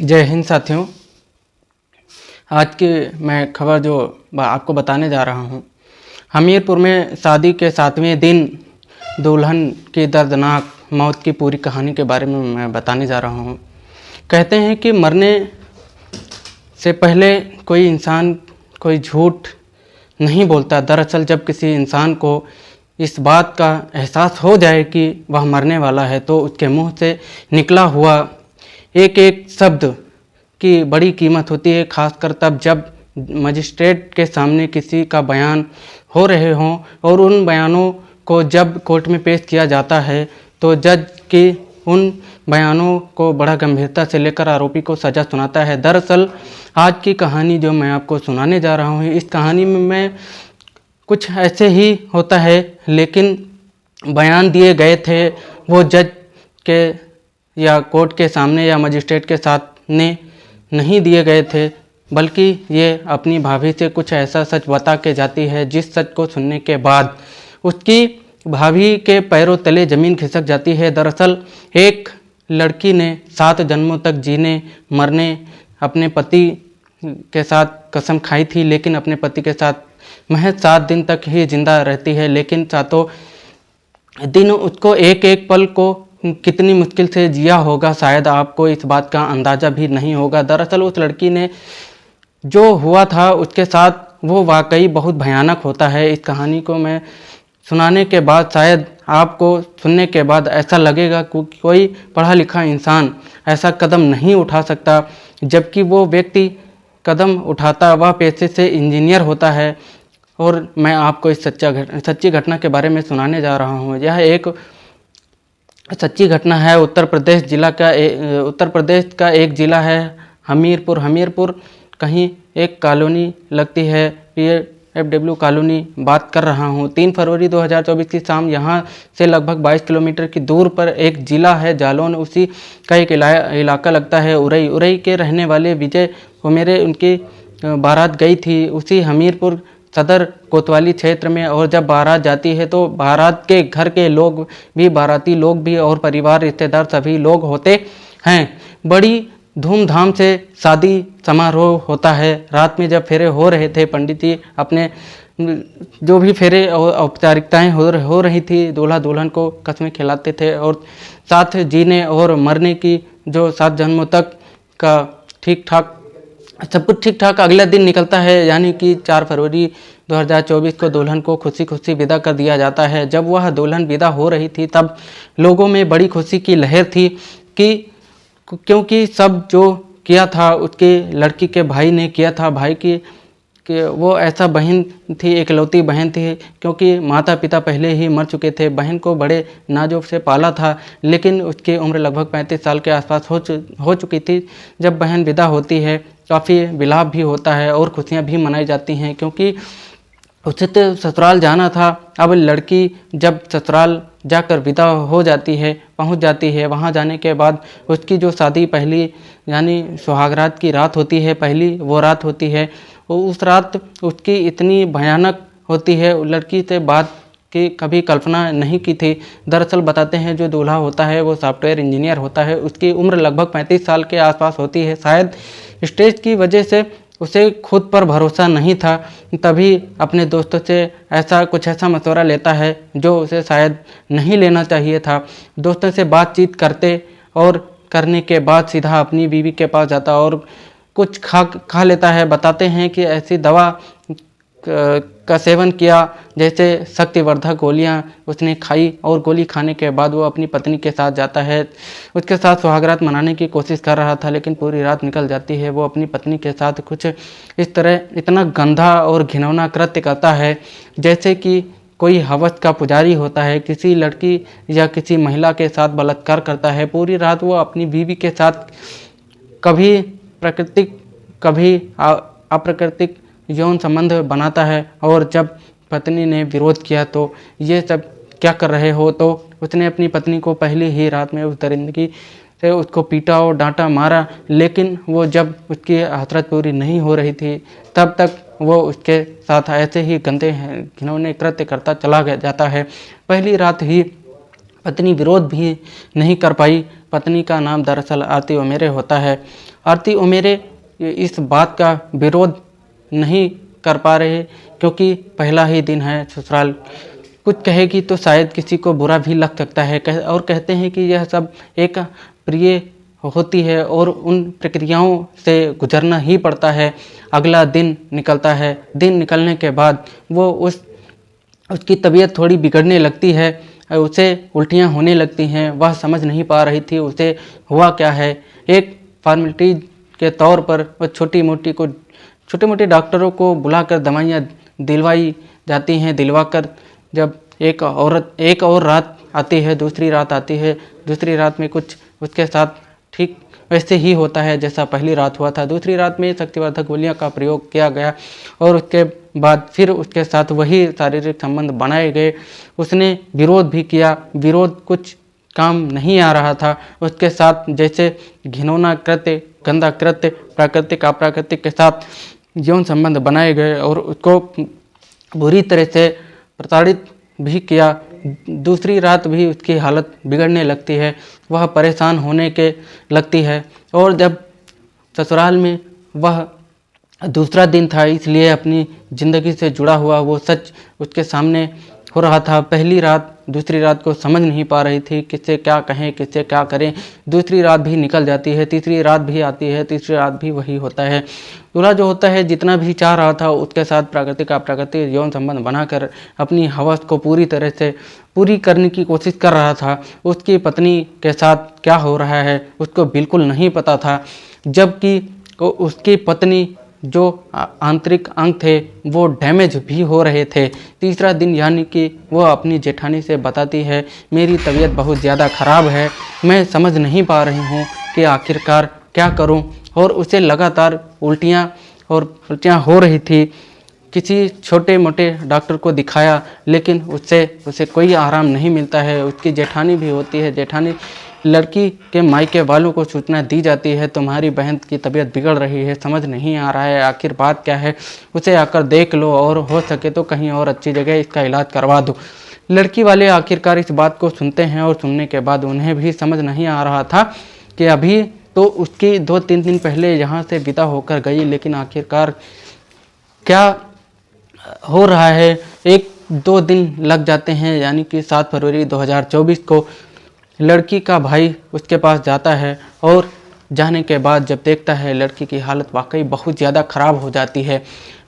जय हिंद साथियों। आज की मैं खबर जो आपको बताने जा रहा हूँ, हमीरपुर में शादी के 7वें दिन दुल्हन की दर्दनाक मौत की पूरी कहानी के बारे में मैं बताने जा रहा हूँ। कहते हैं कि मरने से पहले कोई इंसान कोई झूठ नहीं बोलता। दरअसल जब किसी इंसान को इस बात का एहसास हो जाए कि वह मरने वाला है तो उसके मुंह से निकला हुआ एक एक शब्द की बड़ी कीमत होती है, खासकर तब जब मजिस्ट्रेट के सामने किसी का बयान हो रहे हों और उन बयानों को जब कोर्ट में पेश किया जाता है तो जज की उन बयानों को बड़ा गंभीरता से लेकर आरोपी को सज़ा सुनाता है। दरअसल आज की कहानी जो मैं आपको सुनाने जा रहा हूँ, इस कहानी में कुछ ऐसे ही होता है, लेकिन बयान दिए गए थे वो जज के या कोर्ट के सामने या मजिस्ट्रेट के साथ ने नहीं दिए गए थे, बल्कि ये अपनी भाभी से कुछ ऐसा सच बता के जाती है जिस सच को सुनने के बाद उसकी भाभी के पैरों तले ज़मीन खिसक जाती है। दरअसल एक लड़की ने 7 जन्मों तक जीने मरने अपने पति के साथ कसम खाई थी, लेकिन अपने पति के साथ महज 7 दिन तक ही जिंदा रहती है। लेकिन सातों दिन उसको एक एक पल को कितनी मुश्किल से जिया होगा, शायद आपको इस बात का अंदाज़ा भी नहीं होगा। दरअसल उस लड़की ने जो हुआ था उसके साथ वो वाकई बहुत भयानक होता है। इस कहानी को मैं सुनाने के बाद शायद आपको सुनने के बाद ऐसा लगेगा कि कोई पढ़ा लिखा इंसान ऐसा कदम नहीं उठा सकता, जबकि वो व्यक्ति कदम उठाता वह पेशे से इंजीनियर होता है। और मैं आपको इस सच्ची घटना के बारे में सुनाने जा रहा हूँ। यह एक सच्ची घटना है। उत्तर प्रदेश का एक ज़िला है हमीरपुर कहीं एक कॉलोनी लगती है, PFW कॉलोनी बात कर रहा हूँ। 3 फरवरी 2024 की शाम यहाँ से लगभग 22 किलोमीटर की दूर पर एक ज़िला है जालौन, उसी का एक इलाका लगता है उरई के रहने वाले विजय मेरे उनकी बारात गई थी उसी हमीरपुर सदर कोतवाली क्षेत्र में। और जब बारात जाती है तो बारात के घर के लोग भी, बाराती लोग भी और परिवार रिश्तेदार सभी लोग होते हैं। बड़ी धूमधाम से शादी समारोह होता है। रात में जब फेरे हो रहे थे, पंडित जी अपने जो भी फेरे और औपचारिकताएं हो रही थी, दूल्हा दुल्हन को कस्में खिलाते थे और साथ जीने और मरने की जो 7 जन्मों तक का सब कुछ ठीक ठाक अगला दिन निकलता है, यानी कि 4 फरवरी 2024 को दुल्हन को खुशी खुशी विदा कर दिया जाता है। जब वह दुल्हन विदा हो रही थी तब लोगों में बड़ी खुशी की लहर थी कि क्योंकि सब जो किया था उसके लड़की के भाई ने किया था। भाई की वो ऐसा बहन थी, इकलौती बहन थी, क्योंकि माता पिता पहले ही मर चुके थे। बहन को बड़े नाजुक से पाला था, लेकिन उसकी उम्र लगभग 35 साल के आसपास हो चुकी थी। जब बहन विदा होती है काफ़ी विलाप भी होता है और खुशियां भी मनाई जाती हैं, क्योंकि उसे तो ससुराल जाना था। अब लड़की जब ससुराल जाकर विदा हो जाती है, पहुंच जाती है, वहां जाने के बाद उसकी जो शादी पहली यानी सुहागरात की रात होती है, पहली वो रात होती है। उस रात उसकी इतनी भयानक होती है, लड़की से बात की कभी कल्पना नहीं की थी। दरअसल बताते हैं जो दूल्हा होता है वो सॉफ्टवेयर इंजीनियर होता है, उसकी उम्र लगभग 35 साल के आसपास होती है। शायद स्टेज की वजह से उसे खुद पर भरोसा नहीं था, तभी अपने दोस्तों से ऐसा मशवरा लेता है जो उसे शायद नहीं लेना चाहिए था। दोस्तों से बातचीत करने के बाद सीधा अपनी बीवी के पास जाता और कुछ खा लेता है। बताते हैं कि ऐसी दवा का सेवन किया जैसे शक्तिवर्धक गोलियां उसने खाई, और गोली खाने के बाद वो अपनी पत्नी के साथ जाता है। उसके साथ सुहागरात मनाने की कोशिश कर रहा था, लेकिन पूरी रात निकल जाती है। वो अपनी पत्नी के साथ कुछ इस तरह इतना गंदा और घिनौना कृत्य करता है जैसे कि कोई हवस का पुजारी होता है, किसी लड़की या किसी महिला के साथ बलात्कार करता है। पूरी रात वो अपनी बीवी के साथ कभी प्राकृतिक कभी अप्राकृतिक यौन संबंध बनाता है। और जब पत्नी ने विरोध किया तो ये सब क्या कर रहे हो, तो उसने अपनी पत्नी को पहली ही रात में उस दरिंदगी से उसको पीटा और डांटा मारा। लेकिन वो जब उसकी हसरत पूरी नहीं हो रही थी तब तक वो उसके साथ ऐसे ही गंदे घिनौने कृत्य करता चला जाता है। पहली रात ही पत्नी विरोध भी नहीं कर पाई पत्नी का नाम दरअसल आरती उमेरे होता है। आरती उमेरे इस बात का विरोध नहीं कर पा रहे क्योंकि पहला ही दिन है ससुराल। कुछ कहेगी तो शायद किसी को बुरा भी लग सकता है और कहते हैं कि यह सब एक प्रिय होती है और उन प्रक्रियाओं से गुजरना ही पड़ता है। अगला दिन निकलता है। दिन निकलने के बाद वो उसकी तबीयत थोड़ी बिगड़ने लगती है, उसे उल्टियाँ होने लगती हैं। वह समझ नहीं पा रही थी उसे हुआ क्या है। एक फॉर्मेलिटीज के तौर पर वह छोटे मोटे डॉक्टरों को बुलाकर दवाइयाँ दिलवाई जाती हैं। दिलवाकर जब एक और रात आती है, दूसरी रात आती है। दूसरी रात में कुछ उसके साथ ठीक वैसे ही होता है जैसा पहली रात हुआ था। दूसरी रात में शक्तिवर्धक गोलियों का प्रयोग किया गया और उसके बाद फिर उसके साथ वही शारीरिक संबंध बनाए गए। उसने विरोध भी किया, विरोध कुछ काम नहीं आ रहा था। उसके साथ जैसे घिनौना कृत्य, गंदा कृत्य, प्राकृतिक अप्राकृतिक के साथ यौन संबंध बनाए गए और उसको बुरी तरह से प्रताड़ित भी किया। दूसरी रात भी उसकी हालत बिगड़ने लगती है, वह परेशान होने के लगती है। और जब ससुराल में वह दूसरा दिन था इसलिए अपनी ज़िंदगी से जुड़ा हुआ वो सच उसके सामने हो रहा था। पहली रात दूसरी रात को समझ नहीं पा रही थी, किससे क्या कहें, किससे क्या करें। दूसरी रात भी निकल जाती है, तीसरी रात भी आती है, तीसरी रात भी वही होता है। दूल्हा जो होता है जितना भी चाह रहा था उसके साथ प्राकृतिक अप्राकृतिक यौन संबंध बनाकर अपनी हवस को पूरी तरह से पूरी करने की कोशिश कर रहा था। उसकी पत्नी के साथ क्या हो रहा है उसको बिल्कुल नहीं पता था, जबकि उसकी पत्नी जो आंतरिक अंग थे वो डैमेज भी हो रहे थे। तीसरा दिन यानी कि वो अपनी जेठानी से बताती है, मेरी तबीयत बहुत ज़्यादा ख़राब है, मैं समझ नहीं पा रही हूँ कि आखिरकार क्या करूँ। और उसे लगातार उल्टियाँ हो रही थी। किसी छोटे मोटे डॉक्टर को दिखाया लेकिन उसे कोई आराम नहीं मिलता है। उसकी जेठानी भी होती है, जेठानी लड़की के मायके वालों को सूचना दी जाती है, तुम्हारी बहन की तबीयत बिगड़ रही है, समझ नहीं आ रहा है आखिर बात क्या है, उसे आकर देख लो और हो सके तो कहीं और अच्छी जगह इसका इलाज करवा दो। लड़की वाले आखिरकार इस बात को सुनते हैं और सुनने के बाद उन्हें भी समझ नहीं आ रहा था कि अभी तो उसकी 2-3 दिन पहले यहाँ से विदा होकर गई, लेकिन आखिरकार क्या हो रहा है। 1-2 दिन लग जाते हैं, यानी कि 7 फरवरी 2024 को लड़की का भाई उसके पास जाता है और जाने के बाद जब देखता है लड़की की हालत वाकई बहुत ज़्यादा ख़राब हो जाती है।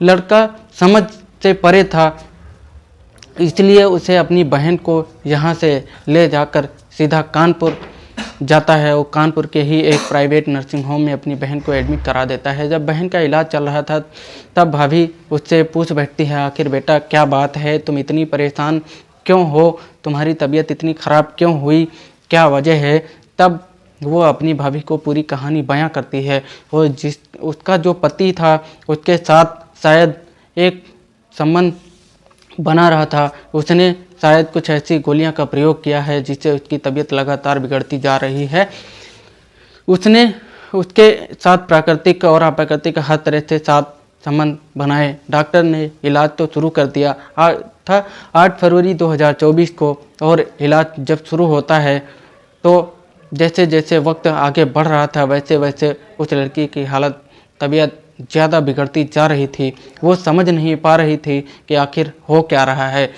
लड़का समझ से परे था, इसलिए उसे अपनी बहन को यहाँ से ले जाकर सीधा कानपुर जाता है और कानपुर के ही एक प्राइवेट नर्सिंग होम में अपनी बहन को एडमिट करा देता है। जब बहन का इलाज चल रहा था तब भाभी उससे पूछ बैठती है, आखिर बेटा क्या बात है, तुम इतनी परेशान क्यों हो, तुम्हारी तबीयत इतनी ख़राब क्यों हुई, क्या वजह है। तब वो अपनी भाभी को पूरी कहानी बयां करती है और उसका जो पति था उसके साथ शायद एक संबंध बना रहा था, उसने शायद कुछ ऐसी गोलियां का प्रयोग किया है जिससे उसकी तबीयत लगातार बिगड़ती जा रही है। उसने उसके साथ प्राकृतिक और अप्राकृतिक हर तरह से साथ संबंध बनाए। डॉक्टर ने इलाज तो शुरू कर दिया था 8 फरवरी 2024 को, और इलाज जब शुरू होता है तो जैसे जैसे वक्त आगे बढ़ रहा था वैसे वैसे उस लड़की की हालत तबीयत ज़्यादा बिगड़ती जा रही थी। वो समझ नहीं पा रही थी कि आखिर हो क्या रहा है।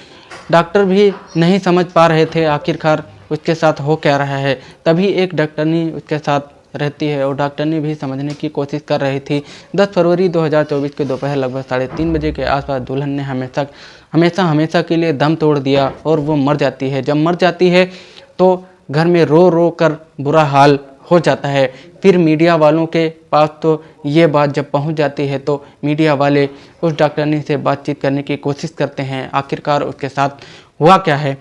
डॉक्टर भी नहीं समझ पा रहे थे आखिरकार उसके साथ हो क्या रहा है। तभी एक डॉक्टरनी उसके साथ रहती है और डॉक्टरनी भी समझने की कोशिश कर रही थी। 10 फरवरी 2024 के दोपहर लगभग 3:30 बजे के आसपास दुल्हन ने हमेशा के लिए दम तोड़ दिया और वो मर जाती है। जब मर जाती है तो घर में रो रो कर बुरा हाल हो जाता है। फिर मीडिया वालों के पास तो ये बात जब पहुंच जाती है तो मीडिया वाले उस डॉक्टरनी से बातचीत करने की कोशिश करते हैं, आखिरकार उसके साथ हुआ क्या है।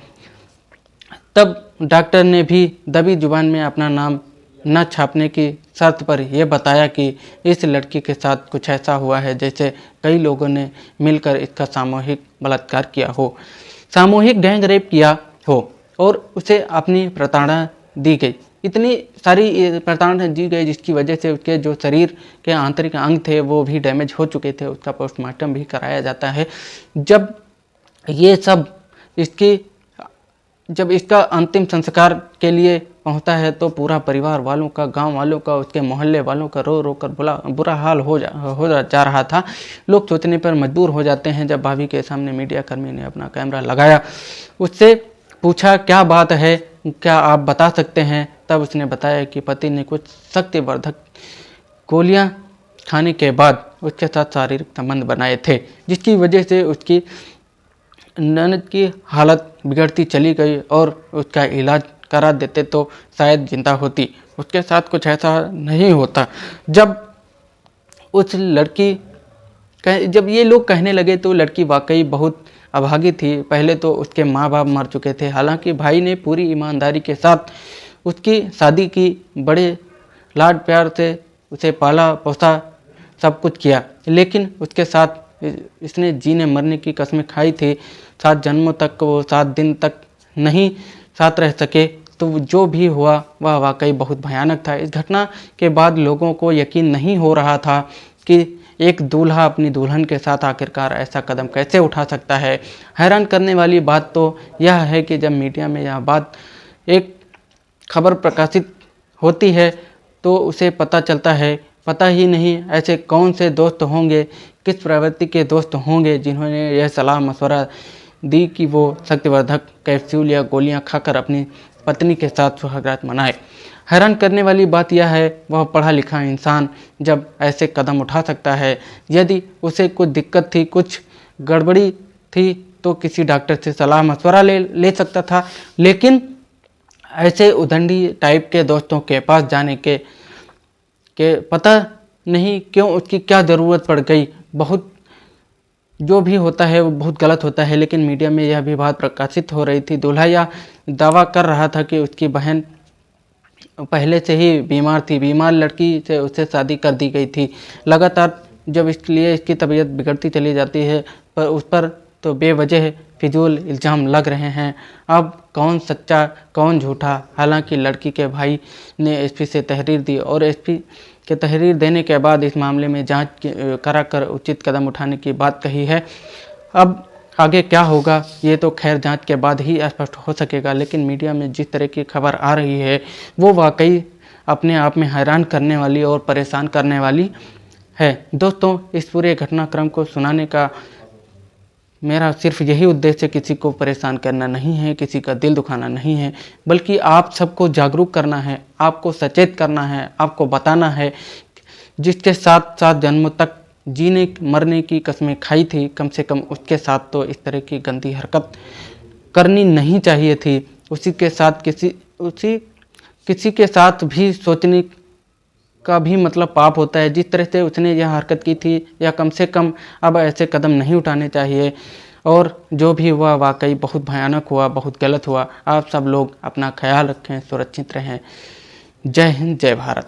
तब डॉक्टर ने भी दबी जुबान में अपना नाम न छापने की शर्त पर यह बताया कि इस लड़की के साथ कुछ ऐसा हुआ है जैसे कई लोगों ने मिलकर इसका सामूहिक बलात्कार किया हो, सामूहिक गैंग रेप किया हो और उसे अपनी प्रताड़ना दी गई। इतनी सारी प्रताड़ना दी गई जिसकी वजह से उसके जो शरीर के आंतरिक अंग थे वो भी डैमेज हो चुके थे। उसका पोस्टमार्टम भी कराया जाता है। जब ये सब जब इसका अंतिम संस्कार के लिए पहुंचता है तो पूरा परिवार वालों का, गांव वालों का, उसके मोहल्ले वालों का रो रो कर बुरा हाल हो जा रहा था। लोग सोचने पर मजबूर हो जाते हैं। जब भाभी के सामने मीडिया कर्मी ने अपना कैमरा लगाया, उससे पूछा क्या बात है, क्या आप बता सकते हैं? तब उसने बताया कि पति ने कुछ शक्तिवर्धक गोलियां खाने के बाद उसके साथ शारीरिक संबंध बनाए थे, जिसकी वजह से उसकी ननद की हालत बिगड़ती चली गई और उसका इलाज करा देते तो शायद जिंदा होती। उसके साथ कुछ ऐसा नहीं होता। जब उस लड़की जब ये लोग कहने लगे तो लड़की वाकई बहुत अभागी थी। पहले तो उसके माँ बाप मर चुके थे, हालांकि भाई ने पूरी ईमानदारी के साथ उसकी शादी की, बड़े लाड प्यार से उसे पाला पोसा, सब कुछ किया, लेकिन उसके साथ इसने जीने मरने की कसमें खाई थी। 7 जन्मों तक वो 7 दिन तक नहीं साथ रह सके। तो जो भी हुआ वह वाकई बहुत भयानक था। इस घटना के बाद लोगों को यकीन नहीं हो रहा था कि एक दूल्हा अपनी दुल्हन के साथ आखिरकार ऐसा कदम कैसे उठा सकता है। हैरान करने वाली बात तो यह है कि जब मीडिया में यह बात, एक खबर प्रकाशित होती है तो उसे पता चलता है, पता ही नहीं ऐसे कौन से दोस्त होंगे, किस प्रवृत्ति के दोस्त होंगे जिन्होंने यह सलाह मशवरा दी कि वो शक्तिवर्धक कैप्सूल या गोलियां खाकर अपनी पत्नी के साथ सुहागरात मनाए। हैरान करने वाली बात यह है, वह पढ़ा लिखा इंसान जब ऐसे कदम उठा सकता है। यदि उसे कुछ दिक्कत थी, कुछ गड़बड़ी थी तो किसी डॉक्टर से सलाह मशवरा ले सकता था, लेकिन ऐसे उदंडी टाइप के दोस्तों के पास जाने के पता नहीं क्यों उसकी क्या ज़रूरत पड़ गई। बहुत जो भी होता है वो बहुत गलत होता है, लेकिन मीडिया में यह भी बात प्रकाशित हो रही थी। दूल्हा यह दावा कर रहा था कि उसकी बहन पहले से ही बीमार थी, बीमार लड़की से उससे शादी कर दी गई थी। लगातार जब इसलिए इसकी तबीयत बिगड़ती चली जाती है, पर उस पर तो बेवजह फिजूल इल्ज़ाम लग रहे हैं। अब कौन सच्चा कौन झूठा? हालांकि लड़की के भाई ने एसपी से तहरीर दी और एसपी के तहरीर देने के बाद इस मामले में जांच कराकर उचित कदम उठाने की बात कही है। अब आगे क्या होगा ये तो खैर जांच के बाद ही स्पष्ट हो सकेगा, लेकिन मीडिया में जिस तरह की खबर आ रही है वो वाकई अपने आप में हैरान करने वाली और परेशान करने वाली है। दोस्तों, इस पूरे घटनाक्रम को सुनाने का मेरा सिर्फ यही उद्देश्य किसी को परेशान करना नहीं है, किसी का दिल दुखाना नहीं है, बल्कि आप सबको जागरूक करना है, आपको सचेत करना है, आपको बताना है जिसके साथ 7 जन्मों तक जीने मरने की कसमें खाई थी, कम से कम उसके साथ तो इस तरह की गंदी हरकत करनी नहीं चाहिए थी। उसी के साथ किसी के साथ भी सोचने का भी मतलब पाप होता है। जिस तरह से उसने यह हरकत की थी, या कम से कम अब ऐसे कदम नहीं उठाने चाहिए। और जो भी हुआ वाकई बहुत भयानक हुआ, बहुत गलत हुआ। आप सब लोग अपना ख्याल रखें, सुरक्षित रहें। जय हिंद, जय भारत।